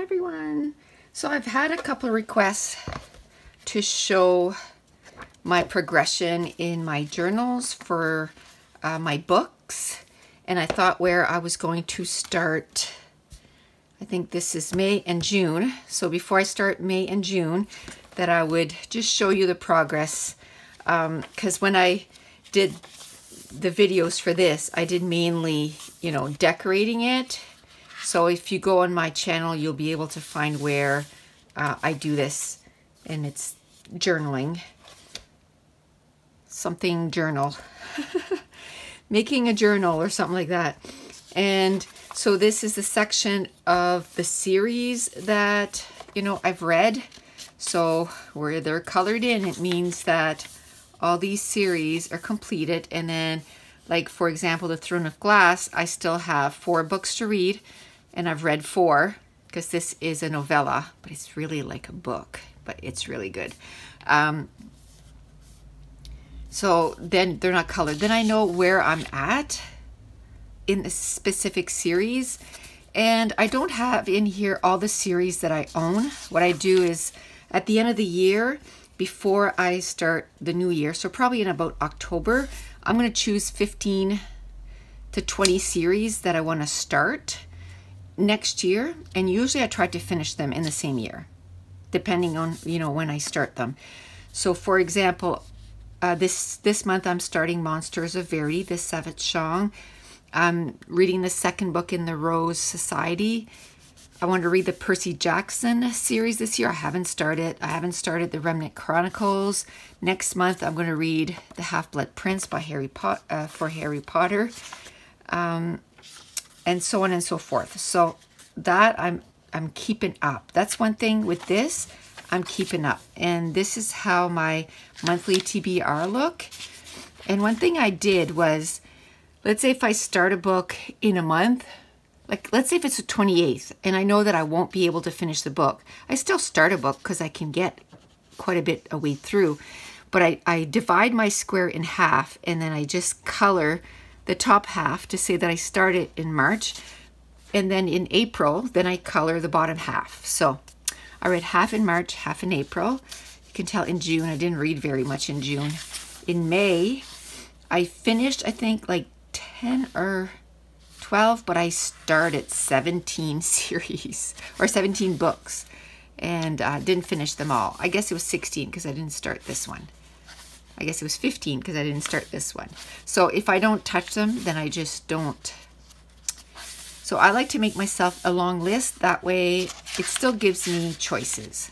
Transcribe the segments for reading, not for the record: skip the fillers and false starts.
everyone. So I've had a couple of requests to show my progression in my journals for my books, and I thought where I was going to start, I think this is May and June. So before I start May and June, that I would just show you the progress, because when I did the videos for this, I did mainly, decorating it. So if you go on my channel, you'll be able to find where I do this, and it's journaling. Something journal. Making a journal or something like that. And so this is the section of the series that, I've read. So where they're colored in, it means that all these series are completed. And then, like, for example, The Throne of Glass, I still have 4 books to read. And I've read 4, because this is a novella, but it's really like a book, but it's really good. So then they're not colored. Then I know where I'm at in this specific series. And I don't have in here all the series that I own. What I do is at the end of the year, before I start the new year, so probably in about October, I'm going to choose 15 to 20 series that I want to start next year. And usually I try to finish them in the same year, depending on, when I start them. So for example, this month I'm starting Monsters of Verity, the 7th Shang. I'm reading the 2nd book in the Rose Society. I want to read the Percy Jackson series this year. I haven't started the Remnant Chronicles. Next month I'm going to read The Half-Blood Prince by Harry Potter. And so on and so forth. So that I'm keeping up. That's one thing with this. I'm keeping up. And this is how my monthly TBR look. And one thing I did was, let's say if I start a book in a month, like let's say if it's the 28th, and I know that I won't be able to finish the book, I still start a book because I can get quite a bit a way through. But I divide my square in half, and then I just color the top half to say that I started in March. And then in April, then I color the bottom half. So I read half in March, half in April. You can tell in June, I didn't read very much in June. In May, I finished, I think, like 10 or 12, but I started 17 series, or 17 books, and didn't finish them all. I guess it was 16 because I didn't start this one. I guess it was 15 because I didn't start this one. So if I don't touch them, then I just don't. So I like to make myself a long list. That way it still gives me choices.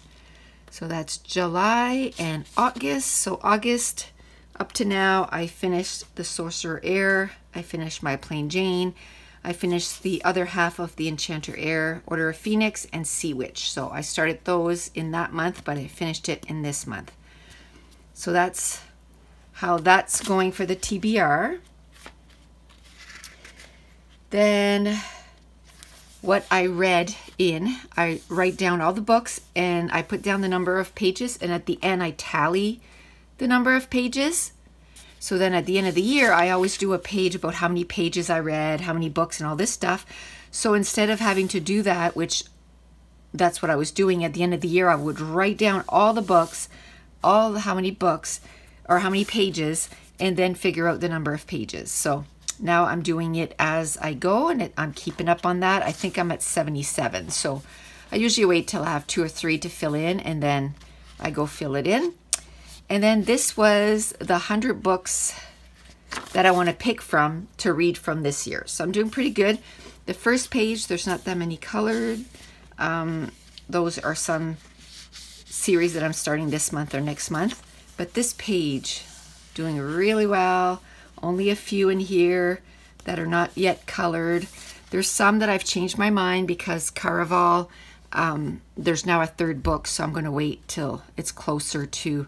So that's July and August. So August up to now, I finished The Sorcerer Heir. I finished My Plain Jane. I finished the other half of The Enchanter Heir, Order of Phoenix, and Sea Witch. So I started those in that month, but I finished it in this month. So that's how that's going for the TBR. Then what I read in, I write down all the books and I put down the number of pages, and at the end I tally the number of pages. So then at the end of the year, I always do a page about how many pages I read, how many books, and all this stuff. So instead of having to do that, which that's what I was doing at the end of the year, I would write down all the books, how many books, or how many pages, and then figure out the number of pages. So now I'm doing it as I go, and I'm keeping up on that. I think I'm at 77. So I usually wait till I have 2 or 3 to fill in, and then I go fill it in. And then this was the 100 books that I want to pick from to read from this year. So I'm doing pretty good. The first page, there's not that many colored. Those are some series that I'm starting this month or next month. But this page, doing really well. Only a few in here that are not yet colored. There's some that I've changed my mind because Caraval, there's now a 3rd book, so I'm going to wait till it's closer to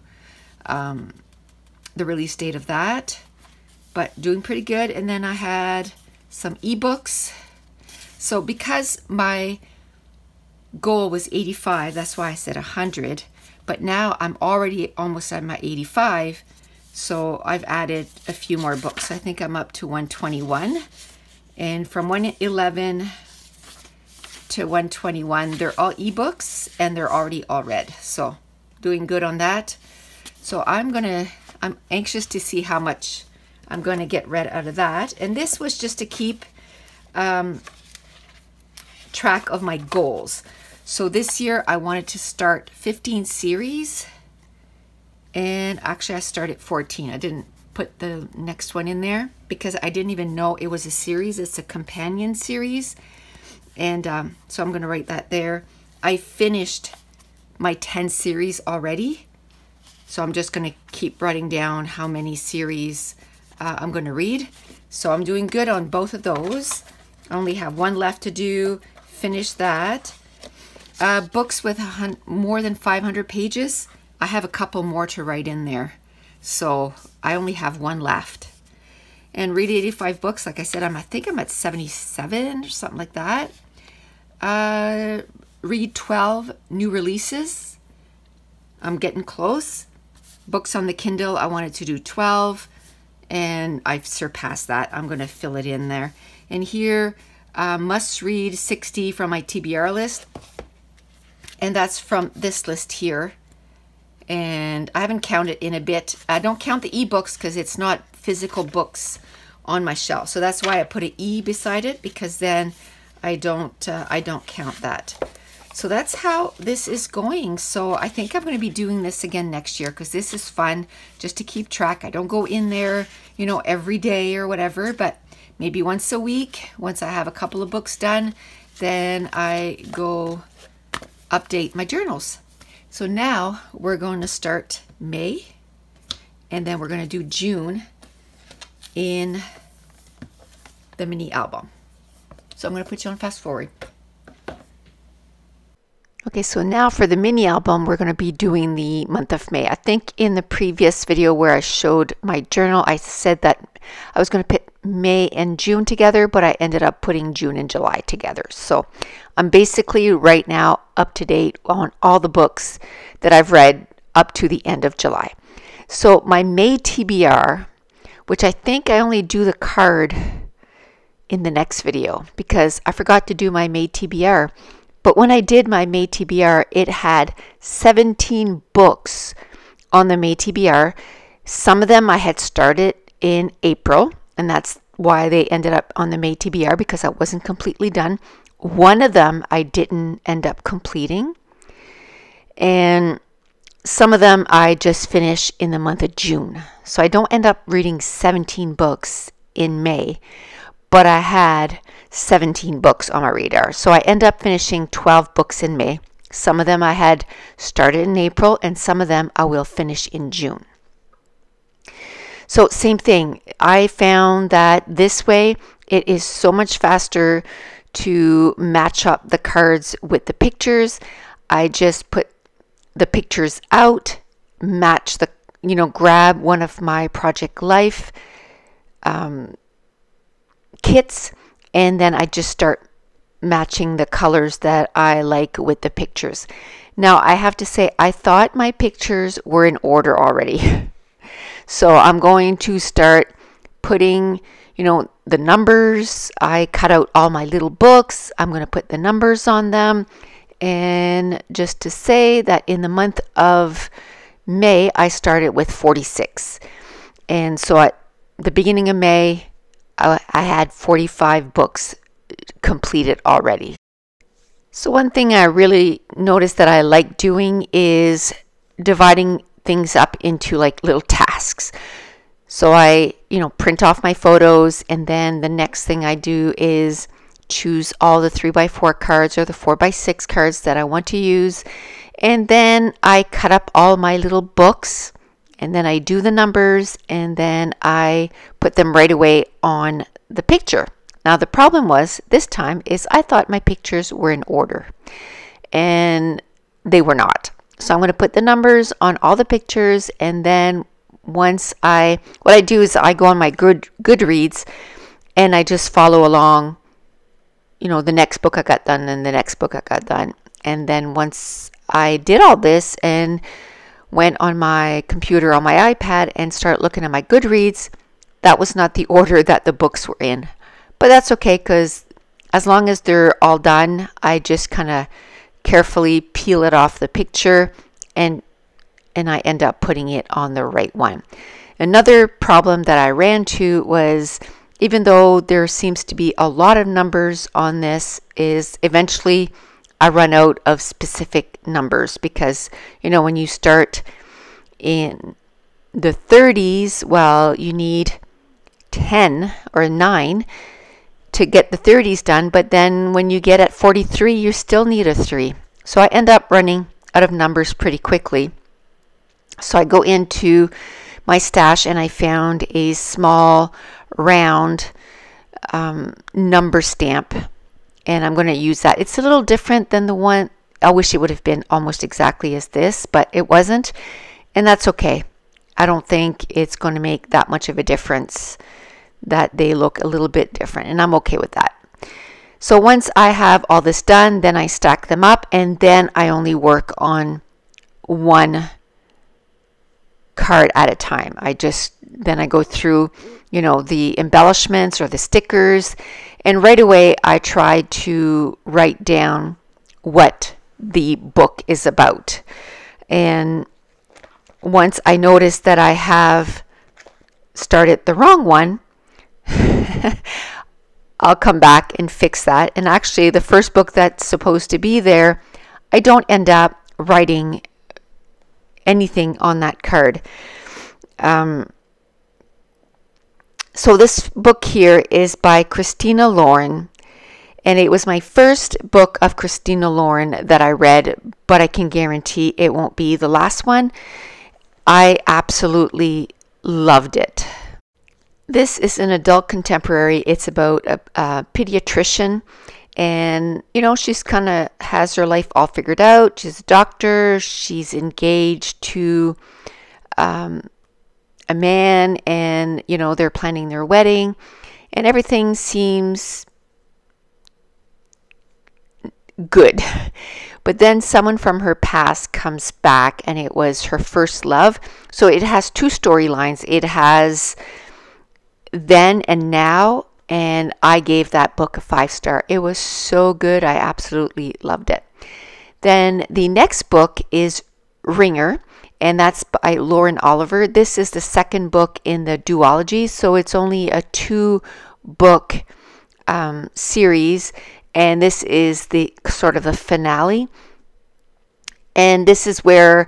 the release date of that. But doing pretty good. And then I had some ebooks. So because my goal was 85, that's why I said 100. But now I'm already almost at my 85. So I've added a few more books. I think I'm up to 121. And from 111 to 121. They're all ebooks and they're already all read. So doing good on that. So I'm anxious to see how much I'm going to get read out of that. And this was just to keep track of my goals. So this year I wanted to start 15 series, and actually I started 14. I didn't put the next one in there because I didn't even know it was a series. It's a companion series, and so I'm going to write that there. I finished my 10 series already, so I'm just going to keep writing down how many series I'm going to read. So I'm doing good on both of those. I only have one left to do. Finish that. Books with more than 500 pages, I have a couple more to write in there. So I only have one left. And read 85 books, like I said, I think I'm at 77 or something like that. Read 12 new releases. I'm getting close. Books on the Kindle, I wanted to do 12, and I've surpassed that. I'm going to fill it in there. And here, must read 60 from my TBR list. And that's from this list here. And I haven't counted in a bit. I don't count the ebooks because it's not physical books on my shelf. So that's why I put an E beside it, because then I don't count that. So that's how this is going. So I think I'm going to be doing this again next year because this is fun just to keep track. I don't go in there, you know, every day or whatever, but maybe once a week, once I have a couple of books done, then I go update my journals. So now we're going to start May, and then we're going to do June in the mini album. So I'm going to put you on fast forward. Okay, so now for the mini album, we're going to be doing the month of May. I think in the previous video where I showed my journal, I said that I was going to put May and June together, but I ended up putting June and July together. So I'm basically right now up to date on all the books that I've read up to the end of July. So my May TBR, which I think I only do the card in the next video because I forgot to do my May TBR. But when I did my May TBR, it had 17 books on the May TBR. Some of them I had started in April, and that's why they ended up on the May TBR, because I wasn't completely done. One of them I didn't end up completing, and some of them I just finished in the month of June. So I don't end up reading 17 books in May, but I had 17 books on my radar. So I end up finishing 12 books in May. Some of them I had started in April, and some of them I will finish in June. So same thing. I found that this way it is so much faster to match up the cards with the pictures. I just put the pictures out, match the, grab one of my Project Life kits, and then I just start matching the colors that I like with the pictures. Now I have to say, I thought my pictures were in order already. So I'm going to start putting, the numbers. I cut out all my little books. I'm going to put the numbers on them. And just to say that in the month of May, I started with 46. And so at the beginning of May, I had 45 books completed already. So one thing I really noticed that I like doing is dividing things up into like little tasks. So I, print off my photos, and then the next thing I do is choose all the 3x4 cards or the 4x6 cards that I want to use. And then I cut up all my little books, and then I do the numbers, and then I put them right away on the picture. Now the problem was this time is I thought my pictures were in order, and they were not. So I'm going to put the numbers on all the pictures, and then what I do is I go on my Goodreads, and I just follow along, the next book I got done and the next book I got done. And then once I did all this and went on my computer on my iPad and start looking at my Goodreads, that was not the order that the books were in. But that's okay, because as long as they're all done, I just kind of carefully peel it off the picture and I end up putting it on the right one. Another problem that I ran to was, even though there seems to be a lot of numbers on this, is eventually I run out of specific numbers, because, you know, when you start in the 30s, well, you need 10 or 9 to get the 30s done, but then when you get at 43, you still need a 3. So I end up running out of numbers pretty quickly. So I go into my stash and I found a small round number stamp, and I'm going to use that. It's a little different than the one. I wish it would have been almost exactly as this, but it wasn't, and that's okay. I don't think it's going to make that much of a difference that they look a little bit different, and I'm okay with that. So once I have all this done, then I stack them up, and then I only work on one card at a time. Then I go through, you know, the embellishments or the stickers, and right away I try to write down what the book is about. And once I notice that I have started the wrong one, I'll come back and fix that. And actually, the first book that's supposed to be there, I don't end up writing anything on that card. So this book here is by Christina Lauren, and it was my first book of Christina Lauren that I read, but I can guarantee it won't be the last one. I absolutely loved it. This is an adult contemporary. It's about a pediatrician, and, you know, she's kind of has her life all figured out. She's a doctor. She's engaged to a man, and, you know, they're planning their wedding, and everything seems good. But then someone from her past comes back, and it was her first love. So it has two storylines. It has then and now, and I gave that book a 5-star. It was so good. I absolutely loved it. Then the next book is Ringer, and that's by Lauren Oliver. This is the second book in the duology, so it's only a 2-book series, and this is the sort of the finale. And this is where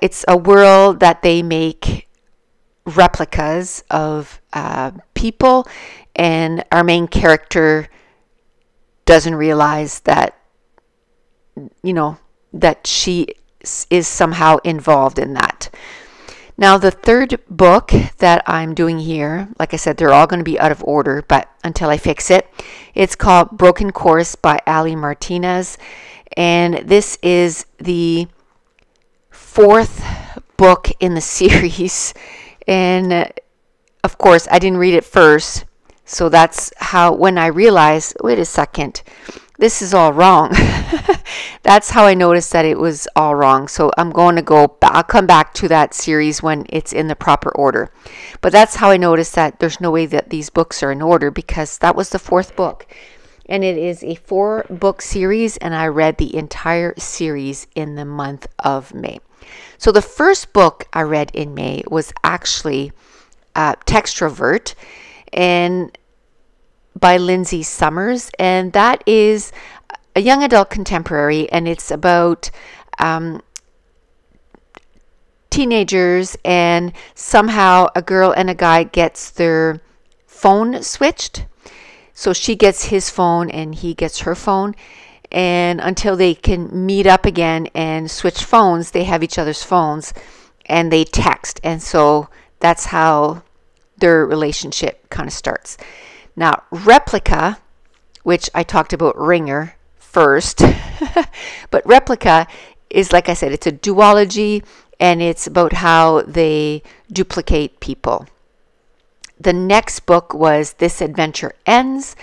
it's a world that they make replicas of people, and our main character doesn't realize that, you know, that she is somehow involved in that. Now, the third book that I'm doing here, like I said, they're all going to be out of order, but until I fix it, it's called Broken Chorus by Ali Martinez, and this is the 4th book in the series. And of course, I didn't read it first, so that's how, when I realized, wait a second, this is all wrong. That's how I noticed that it was all wrong. So I'm going to I'll come back to that series when it's in the proper order. But that's how I noticed that there's no way that these books are in order, because that was the 4th book. And it is a 4-book series, and I read the entire series in the month of May. So the first book I read in May was actually Textrovert, and by Lindsay Summers, and that is a young adult contemporary, and it's about teenagers, and somehow a girl and a guy gets their phone switched. So she gets his phone and he gets her phone, and until they can meet up again and switch phones, they have each other's phones and they text, and so that's how their relationship kind of starts. Now, Replica, which I talked about Ringer first, but Replica is, like I said, it's a duology, and it's about how they duplicate people. The next book was This Adventure Ends,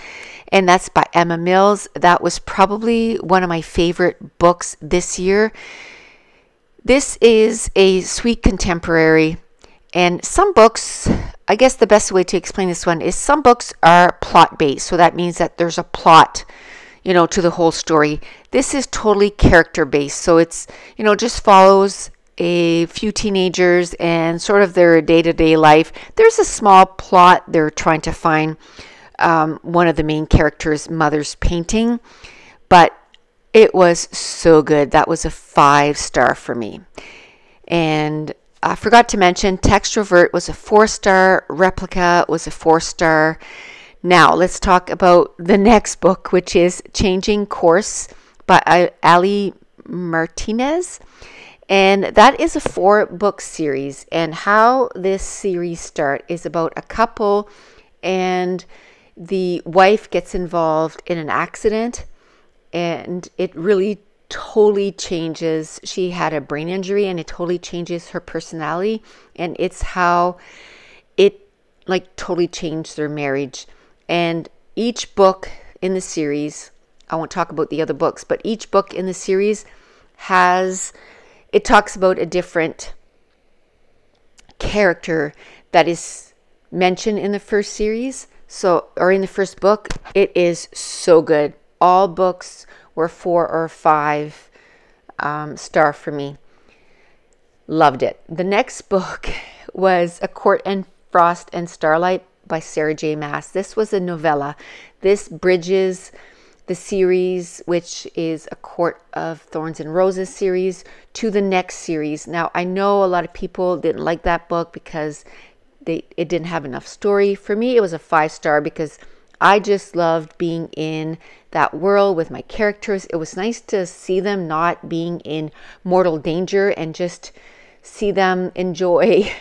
and that's by Emma Mills. That was probably one of my favorite books this year. This is a sweet contemporary, And some books, I guess the best way to explain this one is some books are plot based. So that means that there's a plot, to the whole story. This is totally character based. So it's, just follows a few teenagers and sort of their day-to-day life. There's a small plot. They're trying to find one of the main characters' mother's painting, but it was so good. That was a 5-star for me. And I forgot to mention Textrovert was a 4-star, Replica was a 4-star. Now let's talk about the next book, which is Changing Course by Ali Martinez. And that is a 4-book series. And how this series starts is about a couple, and the wife gets involved in an accident, and it really totally changes. She had a brain injury, and it totally changes her personality. And it's how it totally changed their marriage. And each book in the series, I won't talk about the other books, but each book in the series it talks about a different character that is mentioned in the first series. Or in the first book. It is so good. All books were 4 or 5 star for me. Loved it. The next book was A Court and Frost and Starlight by Sarah J. Maas. This was a novella. This bridges the series, which is A Court of Thorns and Roses series, to the next series. Now, I know a lot of people didn't like that book because it didn't have enough story. For me, it was a 5-star because I just loved being in that world with my characters. It was nice to see them not being in mortal danger and just see them enjoy,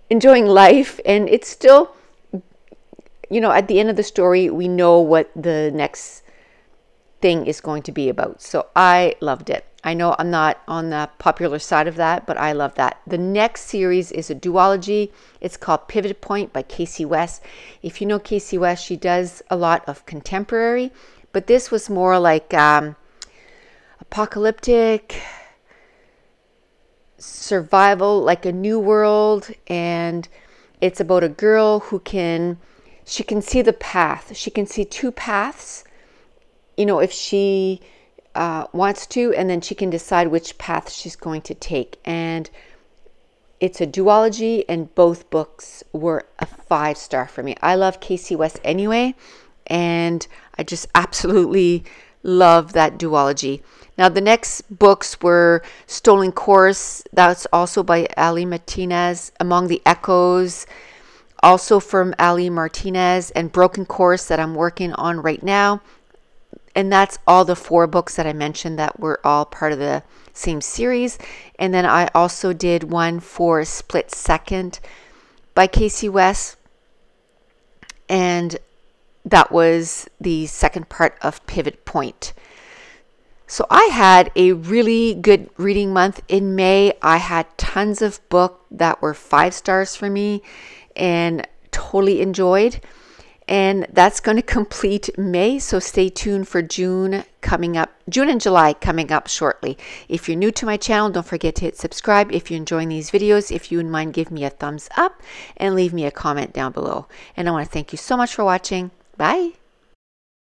enjoying life. And it's still, at the end of the story, we know what the next thing is going to be about. So I loved it. I know I'm not on the popular side of that, but I love that. The next series is a duology. It's called Pivot Point by Casey West. If you know Casey West, she does a lot of contemporary, but this was more like apocalyptic survival, like a new world. And it's about a girl who she can see the path. She can see 2 paths, if she wants to, and then she can decide which path she's going to take. And it's a duology, and both books were a 5-star for me. I love Casey West anyway, and I just absolutely love that duology. Now, the next books were Stolen Course. That's also by Ali Martinez. Among the Echoes, also from Ali Martinez, and Broken Course that I'm working on right now. And that's all the 4 books that I mentioned that were all part of the same series. And then I also did one for Split Second by Casey West. And that was the second part of Pivot Point. So I had a really good reading month. In May, I had tons of books that were 5 stars for me and totally enjoyed. And that's going to complete May, so stay tuned for June and July coming up shortly. If you're new to my channel, don't forget to hit subscribe. If you're enjoying these videos, if you wouldn't mind, give me a thumbs up and leave me a comment down below. And I want to thank you so much for watching. Bye.